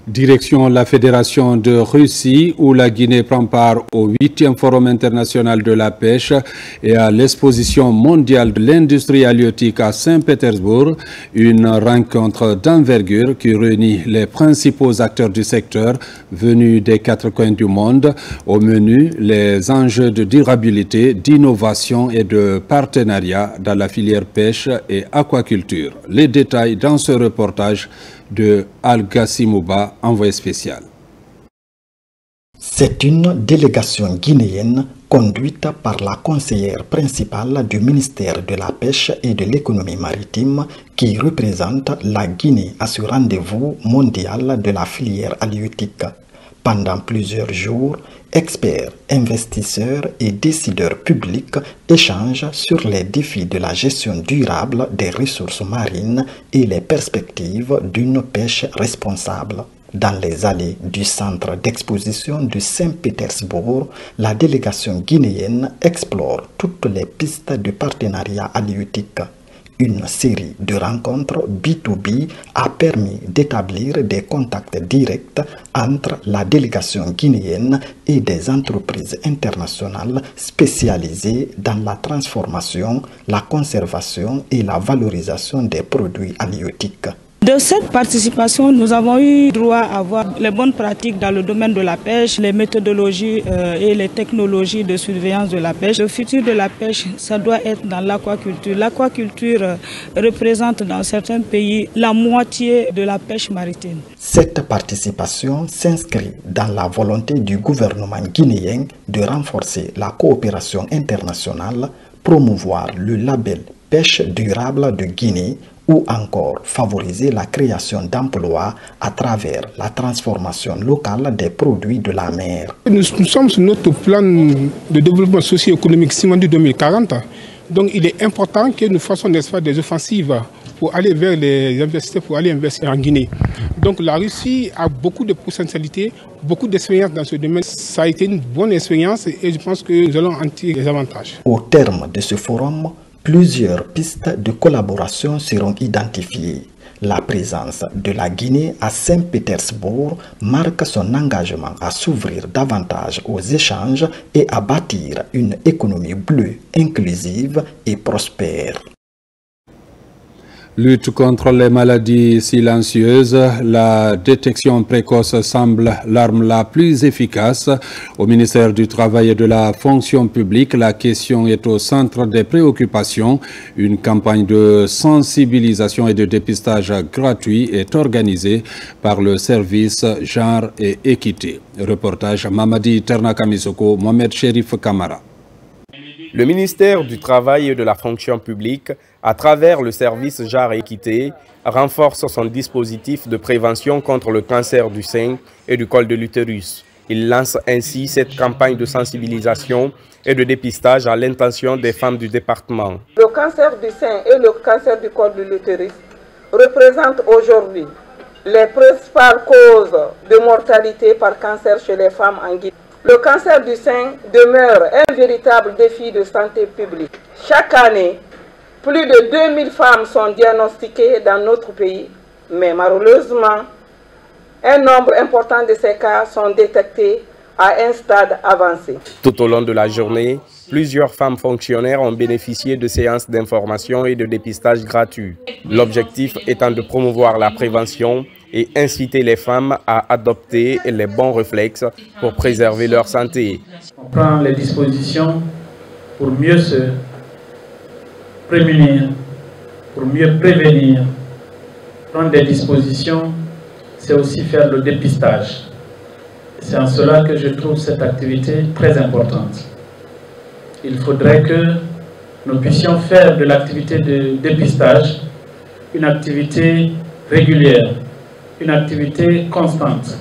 Direction la Fédération de Russie, où la Guinée prend part au 8e Forum international de la pêche et à l'exposition mondiale de l'industrie halieutique à Saint-Pétersbourg, une rencontre d'envergure qui réunit les principaux acteurs du secteur venus des 4 coins du monde. Au menu, les enjeux de durabilité, d'innovation et de partenariat dans la filière pêche et aquaculture. Les détails dans ce reportage de Al-Gassimouba, envoyé spécial. C'est une délégation guinéenne conduite par la conseillère principale du ministère de la Pêche et de l'économie maritime qui représente la Guinée à ce rendez-vous mondial de la filière halieutique. Pendant plusieurs jours, experts, investisseurs et décideurs publics échangent sur les défis de la gestion durable des ressources marines et les perspectives d'une pêche responsable. Dans les allées du centre d'exposition de Saint-Pétersbourg, la délégation guinéenne explore toutes les pistes de partenariat halieutique. Une série de rencontres B2B a permis d'établir des contacts directs entre la délégation guinéenne et des entreprises internationales spécialisées dans la transformation, la conservation et la valorisation des produits halieutiques. De cette participation, nous avons eu droit à voir les bonnes pratiques dans le domaine de la pêche, les méthodologies et les technologies de surveillance de la pêche. Le futur de la pêche, ça doit être dans l'aquaculture. L'aquaculture représente dans certains pays la moitié de la pêche maritime. Cette participation s'inscrit dans la volonté du gouvernement guinéen de renforcer la coopération internationale, promouvoir le label Pêche durable de Guinée, ou encore favoriser la création d'emplois à travers la transformation locale des produits de la mer. Nous sommes sur notre plan de développement socio-économique Simandou 2040. Donc il est important que nous fassions des offensives pour aller vers les investisseurs, pour aller investir en Guinée. Donc la Russie a beaucoup de potentialités, beaucoup d'expérience dans ce domaine. Ça a été une bonne expérience et je pense que nous allons en tirer des avantages. Au terme de ce forum, plusieurs pistes de collaboration seront identifiées. La présence de la Guinée à Saint-Pétersbourg marque son engagement à s'ouvrir davantage aux échanges et à bâtir une économie bleue, inclusive et prospère. Lutte contre les maladies silencieuses, la détection précoce semble l'arme la plus efficace. Au ministère du Travail et de la Fonction publique, la question est au centre des préoccupations. Une campagne de sensibilisation et de dépistage gratuit est organisée par le service Genre et Équité. Reportage Mamadi Ternakamisoko, Mohamed Sherif Kamara. Le ministère du Travail et de la Fonction publique, à travers le service Genre et Équité, renforce son dispositif de prévention contre le cancer du sein et du col de l'utérus. Il lance ainsi cette campagne de sensibilisation et de dépistage à l'intention des femmes du département. Le cancer du sein et le cancer du col de l'utérus représentent aujourd'hui les principales causes de mortalité par cancer chez les femmes en Guinée. Le cancer du sein demeure un véritable défi de santé publique. Chaque année, plus de 2000 femmes sont diagnostiquées dans notre pays, mais malheureusement, un nombre important de ces cas sont détectés à un stade avancé. Tout au long de la journée, plusieurs femmes fonctionnaires ont bénéficié de séances d'information et de dépistage gratuits. L'objectif étant de promouvoir la prévention et inciter les femmes à adopter les bons réflexes pour préserver leur santé. On prend les dispositions pour mieux se prémunir, pour mieux prévenir. Prendre des dispositions, c'est aussi faire le dépistage. C'est en cela que je trouve cette activité très importante. Il faudrait que nous puissions faire de l'activité de dépistage une activité régulière, une activité constante,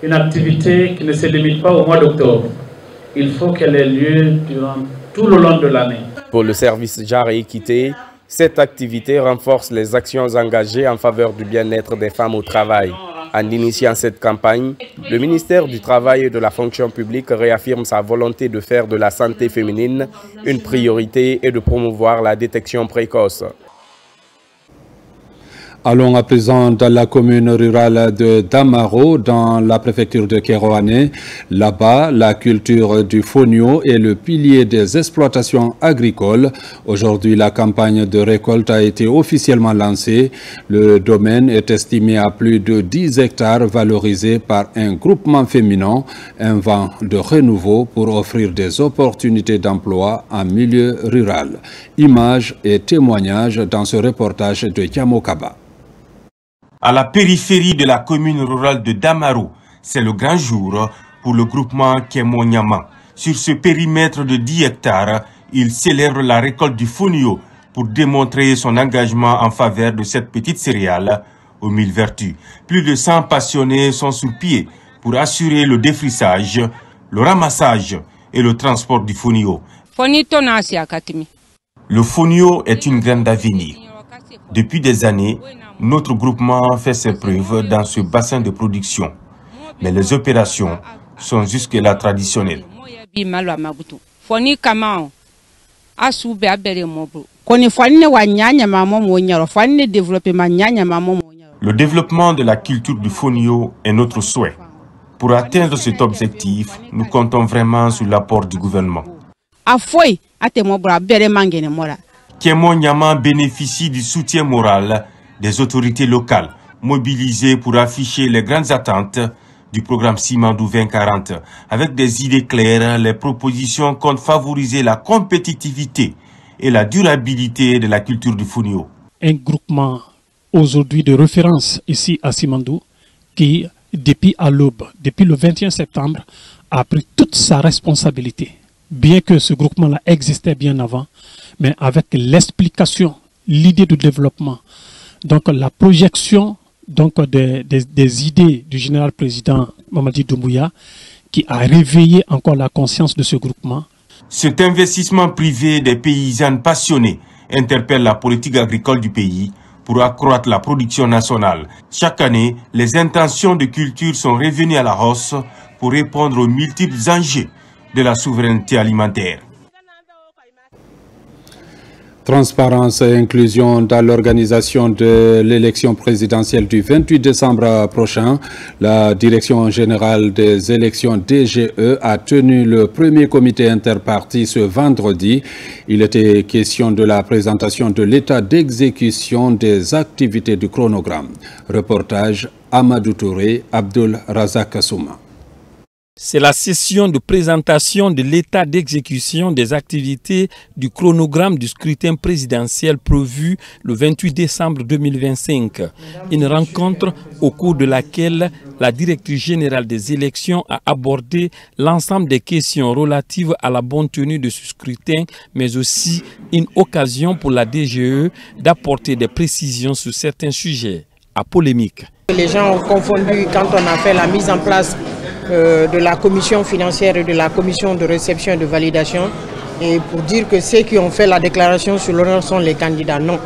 une activité qui ne se limite pas au mois d'octobre. Il faut qu'elle ait lieu durant tout le long de l'année. Pour le service Genre et Équité, cette activité renforce les actions engagées en faveur du bien-être des femmes au travail. En initiant cette campagne, le ministère du Travail et de la Fonction publique réaffirme sa volonté de faire de la santé féminine une priorité et de promouvoir la détection précoce. Allons à présent dans la commune rurale de Damaro, dans la préfecture de Kéroane. Là-bas, la culture du fonio est le pilier des exploitations agricoles. Aujourd'hui, la campagne de récolte a été officiellement lancée. Le domaine est estimé à plus de 10 hectares valorisés par un groupement féminin, un vent de renouveau pour offrir des opportunités d'emploi en milieu rural. Images et témoignages dans ce reportage de Yamokaba. À la périphérie de la commune rurale de Damaro, c'est le grand jour pour le groupement Kémonyama. Sur ce périmètre de 10 hectares, il célèbre la récolte du fonio pour démontrer son engagement en faveur de cette petite céréale aux 1000 vertus. Plus de 100 passionnés sont sur pied pour assurer le défrissage, le ramassage et le transport du fonio. Le fonio est une graine d'avenir. Depuis des années, notre groupement fait ses preuves dans ce bassin de production. Mais les opérations sont jusque-là traditionnelles. Le développement de la culture du fonio est notre souhait. Pour atteindre cet objectif, nous comptons vraiment sur l'apport du gouvernement. Kémonyama bénéficie du soutien moral des autorités locales, mobilisées pour afficher les grandes attentes du programme Simandou 2040. Avec des idées claires, les propositions comptent favoriser la compétitivité et la durabilité de la culture du fonio. Un groupement aujourd'hui de référence ici à Simandou qui, depuis à l'aube, depuis le 21 septembre, a pris toute sa responsabilité. Bien que ce groupement-là existait bien avant, mais avec l'explication, l'idée de développement, donc la projection des idées du général président Mamadi Doumbouya, qui a réveillé encore la conscience de ce groupement. Cet investissement privé des paysannes passionnées interpelle la politique agricole du pays pour accroître la production nationale. Chaque année, les intentions de culture sont revenues à la hausse pour répondre aux multiples enjeux de la souveraineté alimentaire. Transparence et inclusion dans l'organisation de l'élection présidentielle du 28 décembre prochain. La Direction générale des élections DGE a tenu le premier comité interparti ce vendredi. Il était question de la présentation de l'état d'exécution des activités du chronogramme. Reportage Amadou Touré, Abdul Razak Souma. C'est la session de présentation de l'état d'exécution des activités du chronogramme du scrutin présidentiel prévu le 28 décembre 2025. Une rencontre au cours de laquelle la directrice générale des élections a abordé l'ensemble des questions relatives à la bonne tenue de ce scrutin, mais aussi une occasion pour la DGE d'apporter des précisions sur certains sujets à polémique. Les gens ont confondu quand on a fait la mise en place de la commission financière et de la commission de réception et de validation, et pour dire que ceux qui ont fait la déclaration sur l'honneur sont les candidats. Non,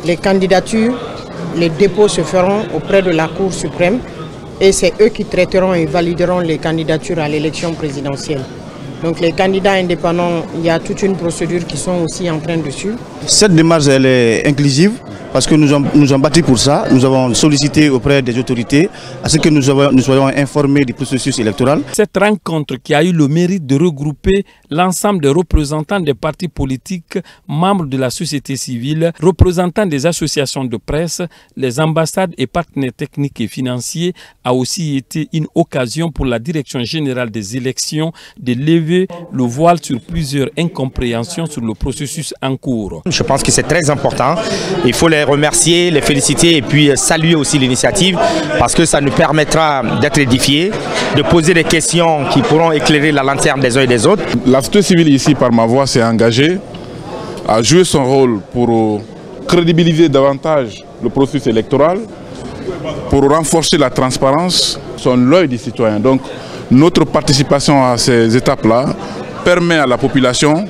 les candidatures, les dépôts se feront auprès de la Cour suprême et c'est eux qui traiteront et valideront les candidatures à l'élection présidentielle. Donc les candidats indépendants, il y a toute une procédure qui sont aussi en train de suivre. Cette démarche elle est inclusive parce que nous avons battu pour ça. Nous avons sollicité auprès des autorités à ce que nous soyons informés du processus électoral. Cette rencontre qui a eu le mérite de regrouper l'ensemble des représentants des partis politiques, membres de la société civile, représentants des associations de presse, les ambassades et partenaires techniques et financiers, a aussi été une occasion pour la Direction générale des élections de lever le voile sur plusieurs incompréhensions sur le processus en cours. Je pense que c'est très important. Il faut les remercier, les féliciter et puis saluer aussi l'initiative parce que ça nous permettra d'être édifiés, de poser des questions qui pourront éclairer la lanterne des uns et des autres. La société civile ici, par ma voix, s'est engagée à jouer son rôle pour crédibiliser davantage le processus électoral, pour renforcer la transparence, son l'œil des citoyens. Donc notre participation à ces étapes-là permet à la population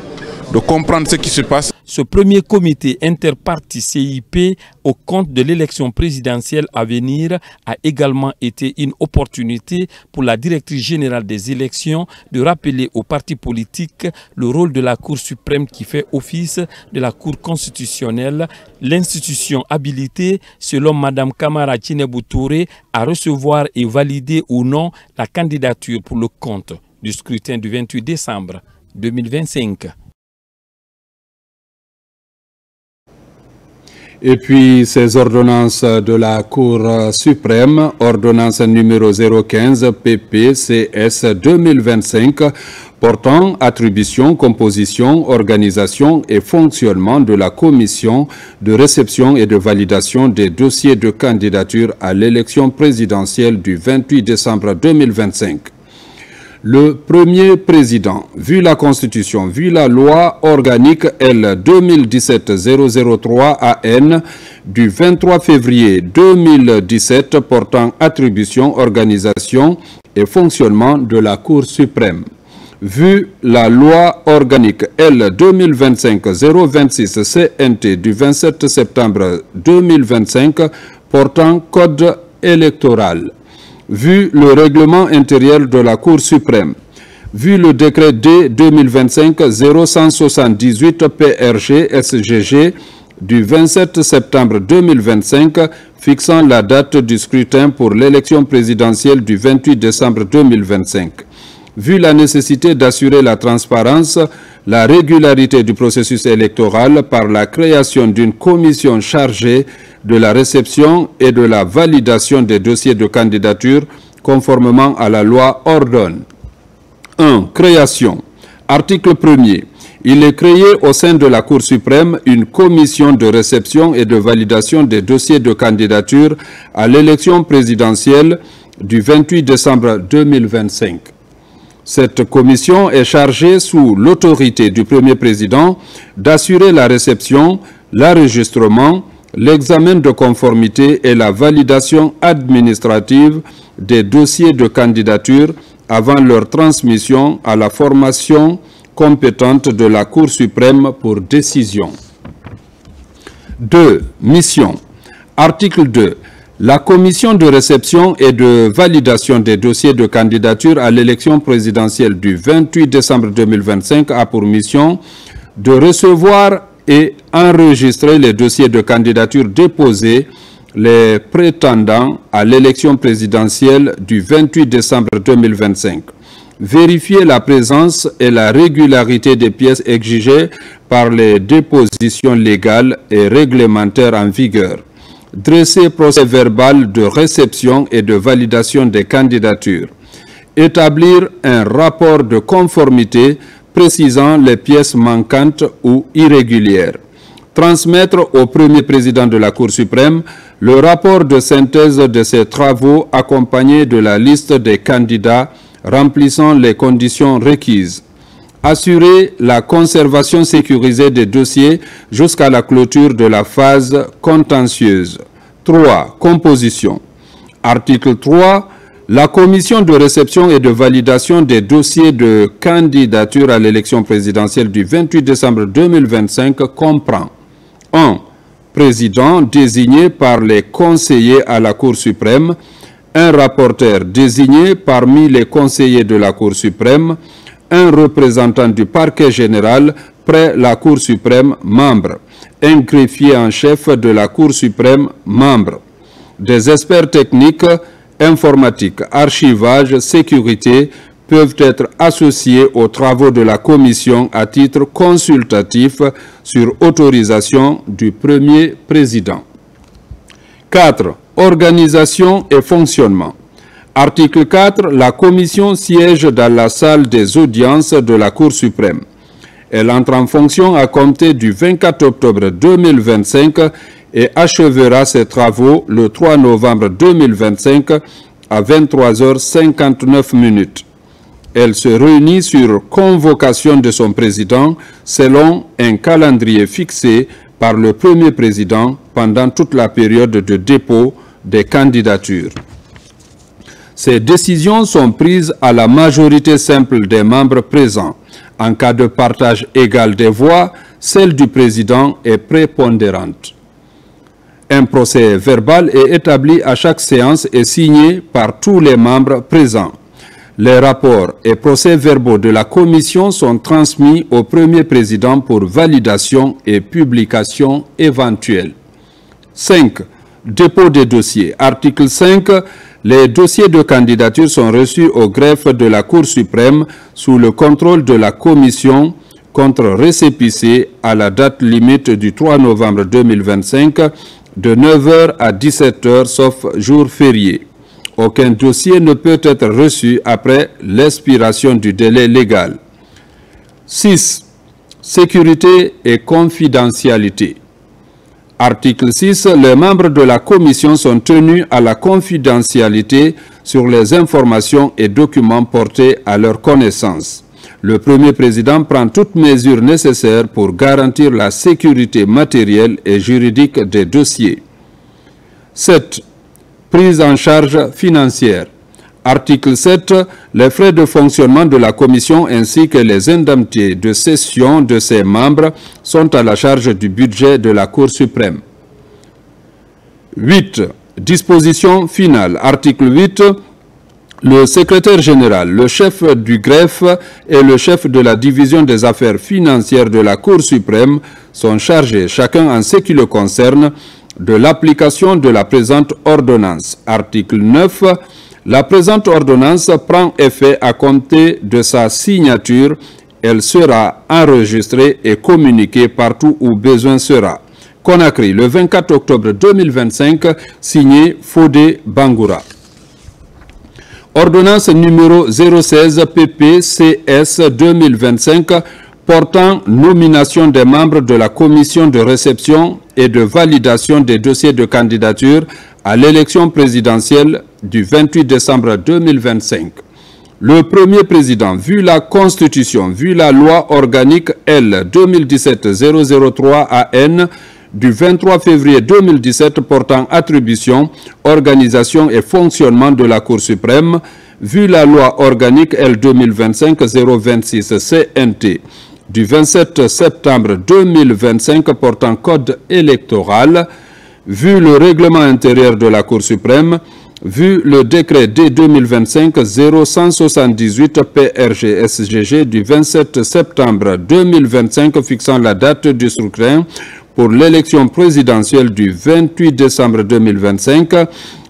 de comprendre ce qui se passe. Ce premier comité interparti CIP au compte de l'élection présidentielle à venir a également été une opportunité pour la directrice générale des élections de rappeler aux partis politiques le rôle de la Cour suprême qui fait office de la Cour constitutionnelle, l'institution habilitée, selon Mme Kamara Tchinebou Touré, à recevoir et valider ou non la candidature pour le compte du scrutin du 28 décembre 2025. Et puis ces ordonnances de la Cour suprême, ordonnance numéro 015 PPCS 2025, portant attribution, composition, organisation et fonctionnement de la commission de réception et de validation des dossiers de candidature à l'élection présidentielle du 28 décembre 2025. Le premier président, vu la Constitution, vu la loi organique L 2017-003 AN du 23 février 2017 portant attribution, organisation et fonctionnement de la Cour suprême, vu la loi organique L 2025-026 CNT du 27 septembre 2025 portant code électoral, vu le règlement intérieur de la Cour suprême, vu le décret D 2025-0178 PRG SGG du 27 septembre 2025 fixant la date du scrutin pour l'élection présidentielle du 28 décembre 2025, vu la nécessité d'assurer la transparence, la régularité du processus électoral par la création d'une commission chargée de la réception et de la validation des dossiers de candidature conformément à la loi ordonne. 1. Création. Article 1er. Il est créé au sein de la Cour suprême une commission de réception et de validation des dossiers de candidature à l'élection présidentielle du 28 décembre 2025. Cette commission est chargée, sous l'autorité du Premier président, d'assurer la réception, l'enregistrement, l'examen de conformité et la validation administrative des dossiers de candidature avant leur transmission à la formation compétente de la Cour suprême pour décision. 2. Mission. Article 2. La commission de réception et de validation des dossiers de candidature à l'élection présidentielle du 28 décembre 2025 a pour mission de recevoir et enregistrer les dossiers de candidature déposés les prétendants à l'élection présidentielle du 28 décembre 2025. Vérifier la présence et la régularité des pièces exigées par les dépositions légales et réglementaires en vigueur. Dresser procès-verbal de réception et de validation des candidatures. Établir un rapport de conformité précisant les pièces manquantes ou irrégulières. Transmettre au premier président de la Cour suprême le rapport de synthèse de ses travaux accompagné de la liste des candidats remplissant les conditions requises. Assurer la conservation sécurisée des dossiers jusqu'à la clôture de la phase contentieuse. 3. Composition. Article 3. La commission de réception et de validation des dossiers de candidature à l'élection présidentielle du 28 décembre 2025 comprend 1. Président désigné par les conseillers à la Cour suprême, un rapporteur désigné parmi les conseillers de la Cour suprême, un représentant du parquet général près la Cour suprême, membre. Un greffier en chef de la Cour suprême, membre. Des experts techniques, informatique, archivage, sécurité peuvent être associés aux travaux de la commission à titre consultatif sur autorisation du premier président. 4. Organisation et fonctionnement. Article 4. La commission siège dans la salle des audiences de la Cour suprême. Elle entre en fonction à compter du 24 octobre 2025 et achèvera ses travaux le 3 novembre 2025 à 23h59. Elle se réunit sur convocation de son président selon un calendrier fixé par le premier président pendant toute la période de dépôt des candidatures. Ces décisions sont prises à la majorité simple des membres présents. En cas de partage égal des voix, celle du président est prépondérante. Un procès verbal est établi à chaque séance et signé par tous les membres présents. Les rapports et procès-verbaux de la commission sont transmis au premier président pour validation et publication éventuelle. 5. Dépôt des dossiers. Article 5. Les dossiers de candidature sont reçus au greffe de la Cour suprême sous le contrôle de la commission contre récépissé à la date limite du 3 novembre 2025 de 9h à 17h sauf jour férié. Aucun dossier ne peut être reçu après l'expiration du délai légal. 6. Sécurité et confidentialité. Article 6. Les membres de la commission sont tenus à la confidentialité sur les informations et documents portés à leur connaissance. Le premier président prend toutes mesures nécessaires pour garantir la sécurité matérielle et juridique des dossiers. 7. Prise en charge financière. Article 7. Les frais de fonctionnement de la commission ainsi que les indemnités de cession de ses membres sont à la charge du budget de la Cour suprême. 8. Disposition finale. Article 8. Le secrétaire général, le chef du greffe et le chef de la division des affaires financières de la Cour suprême sont chargés, chacun en ce qui le concerne, de l'application de la présente ordonnance. Article 9. La présente ordonnance prend effet à compter de sa signature. Elle sera enregistrée et communiquée partout où besoin sera. Conakry, le 24 octobre 2025, signé Fodé Bangoura. Ordonnance numéro 016 PPCS 2025 portant nomination des membres de la commission de réception et de validation des dossiers de candidature à l'élection présidentielle du 28 décembre 2025. Le premier président, vu la Constitution, vu la loi organique L 2017-003 AN du 23 février 2017 portant attribution, organisation et fonctionnement de la Cour suprême, vu la loi organique L 2025-026 CNT du 27 septembre 2025 portant code électoral, vu le règlement intérieur de la Cour suprême, vu le décret D 2025-0178 PRG-SGG du 27 septembre 2025 fixant la date du scrutin pour l'élection présidentielle du 28 décembre 2025,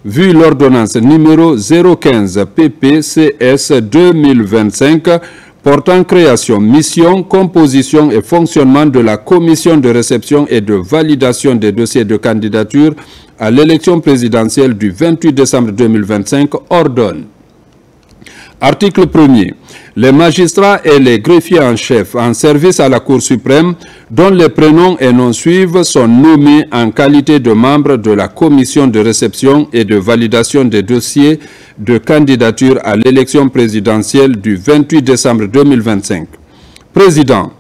vu l'ordonnance numéro 015 PPCS 2025 portant création, mission, composition et fonctionnement de la commission de réception et de validation des dossiers de candidature à l'élection présidentielle du 28 décembre 2025 ordonne. Article 1er. Les magistrats et les greffiers en chef en service à la Cour suprême, dont les prénoms et noms suivent, sont nommés en qualité de membres de la commission de réception et de validation des dossiers de candidature à l'élection présidentielle du 28 décembre 2025. Président,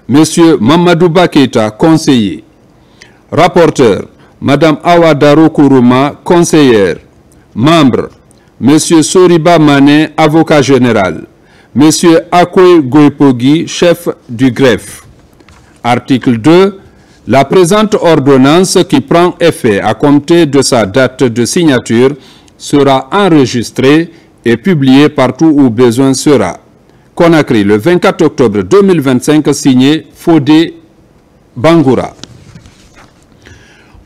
M. Mamadouba Keïta, conseiller. Rapporteur, Mme Awa Darou Kourouma, conseillère. Membre, M. Soriba Mané, avocat général. M. Akwe Goepogi, chef du greffe. Article 2. La présente ordonnance qui prend effet à compter de sa date de signature sera enregistrée et publiée partout où besoin sera. Conakry, le 24 octobre 2025, signé Fodé Bangoura.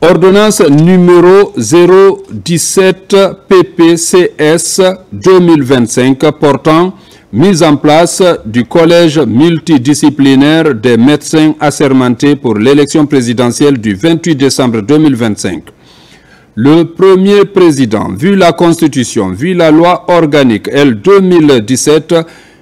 Ordonnance numéro 017 PPCS 2025 portant mise en place du collège multidisciplinaire des médecins assermentés pour l'élection présidentielle du 28 décembre 2025. Le premier président, vu la Constitution, vu la loi organique L 2017,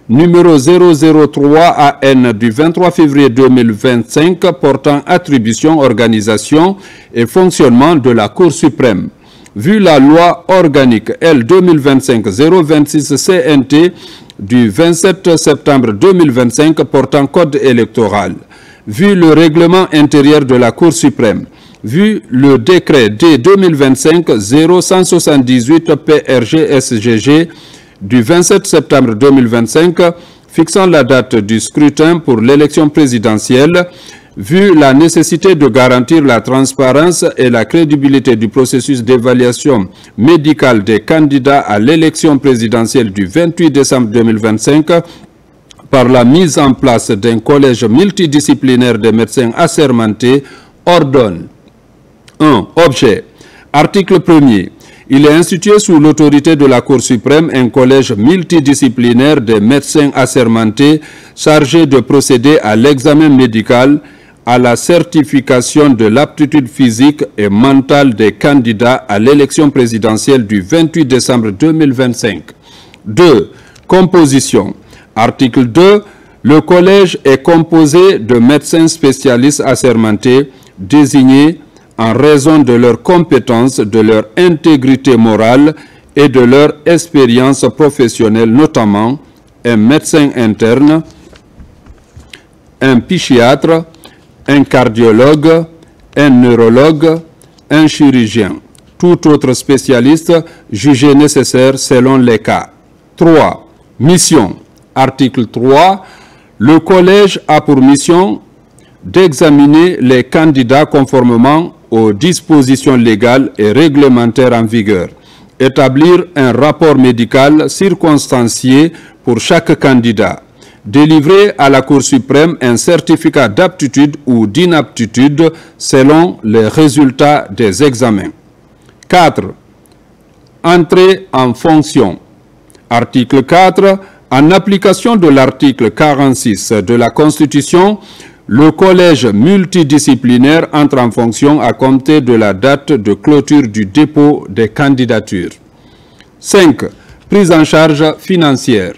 numéro 003 AN du 23 février 2025 portant attribution, organisation et fonctionnement de la Cour suprême. Vu la loi organique L 2025-026 CNT du 27 septembre 2025 portant code électoral. Vu le règlement intérieur de la Cour suprême. Vu le décret D 2025-0178 PRG-SGG du 27 septembre 2025 fixant la date du scrutin pour l'élection présidentielle, vu la nécessité de garantir la transparence et la crédibilité du processus d'évaluation médicale des candidats à l'élection présidentielle du 28 décembre 2025 par la mise en place d'un collège multidisciplinaire des médecins assermentés, ordonne 1. Objet. Article 1er. Il est institué sous l'autorité de la Cour suprême un collège multidisciplinaire des médecins assermentés chargé de procéder à l'examen médical, à la certification de l'aptitude physique et mentale des candidats à l'élection présidentielle du 28 décembre 2025. 2. Composition. Article 2. Le collège est composé de médecins spécialistes assermentés désignés en raison de leurs compétences, de leur intégrité morale et de leur expérience professionnelle, notamment un médecin interne, un psychiatre, un cardiologue, un neurologue, un chirurgien, tout autre spécialiste jugé nécessaire selon les cas. 3. Mission. Article 3. Le collège a pour mission d'examiner les candidats conformément aux dispositions légales et réglementaires en vigueur, établir un rapport médical circonstancié pour chaque candidat, délivrer à la Cour suprême un certificat d'aptitude ou d'inaptitude selon les résultats des examens. 4. Entrée en fonction. Article 4. En application de l'article 46 de la Constitution, le collège multidisciplinaire entre en fonction à compter de la date de clôture du dépôt des candidatures. 5. Prise en charge financière.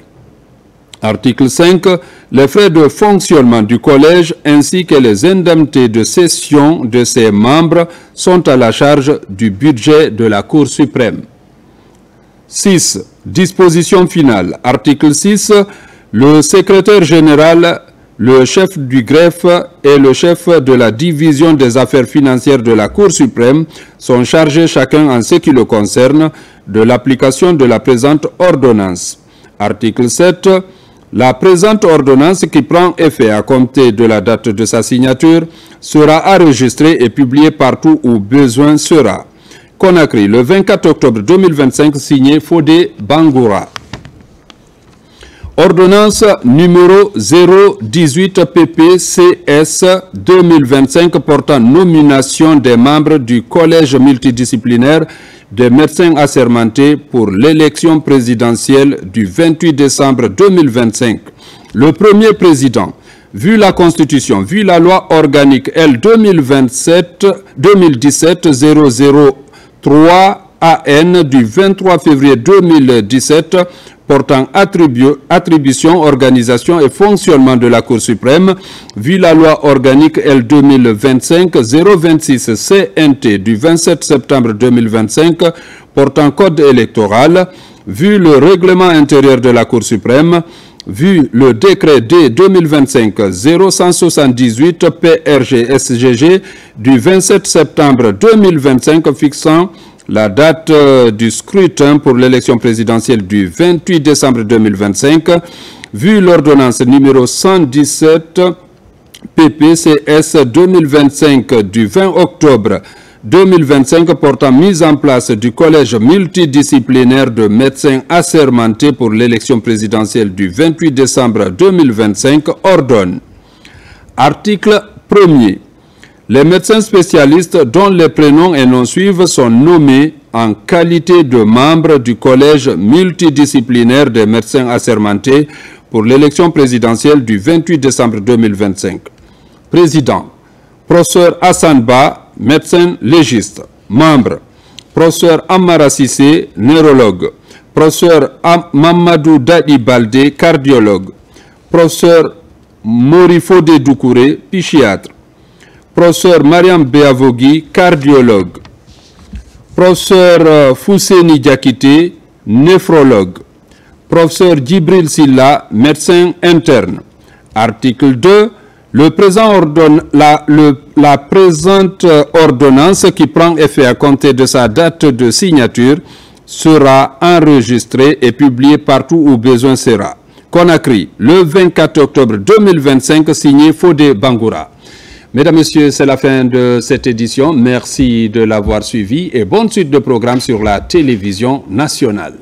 Article 5. Les frais de fonctionnement du collège ainsi que les indemnités de session de ses membres sont à la charge du budget de la Cour suprême. 6. Disposition finale. Article 6. Le secrétaire général, le chef du greffe et le chef de la division des affaires financières de la Cour suprême sont chargés chacun en ce qui le concerne de l'application de la présente ordonnance. Article 7. La présente ordonnance qui prend effet à compter de la date de sa signature sera enregistrée et publiée partout où besoin sera. Conakry, le 24 octobre 2025, signé Fodé Bangoura. Ordonnance numéro 018 PPCS 2025 portant nomination des membres du collège multidisciplinaire des médecins assermentés pour l'élection présidentielle du 28 décembre 2025. Le premier président, vu la Constitution, vu la loi organique L 2017-003 AN du 23 février 2017 portant attribution, organisation et fonctionnement de la Cour suprême, vu la loi organique L 2025-026 CNT du 27 septembre 2025 portant code électoral, vu le règlement intérieur de la Cour suprême, vu le décret D 2025-0178 PRG-SGG du 27 septembre 2025 fixant la date du scrutin pour l'élection présidentielle du 28 décembre 2025, vu l'ordonnance numéro 117 PPCS 2025 du 20 octobre 2025 portant mise en place du collège multidisciplinaire de médecins assermentés pour l'élection présidentielle du 28 décembre 2025 ordonne. Article 1er. Les médecins spécialistes dont les prénoms et noms suivent sont nommés en qualité de membres du collège multidisciplinaire des médecins assermentés pour l'élection présidentielle du 28 décembre 2025. Président, professeur Hassan Ba, médecin légiste. Membre, professeur Ammara Sissé, neurologue. Professeur Mamadou Dadi Baldé, cardiologue. Professeur Morifode Doukouré, psychiatre. Professeur Mariam Beavogui, cardiologue. Professeur Fousseni Diakité, néphrologue. Professeur Djibril Silla, médecin interne. Article 2. Le présent ordonne la présente ordonnance qui prend effet à compter de sa date de signature sera enregistrée et publiée partout où besoin sera. Conakry, le 24 octobre 2025, signé Fodé Bangoura. Mesdames, Messieurs, c'est la fin de cette édition. Merci de l'avoir suivi et bonne suite de programme sur la télévision nationale.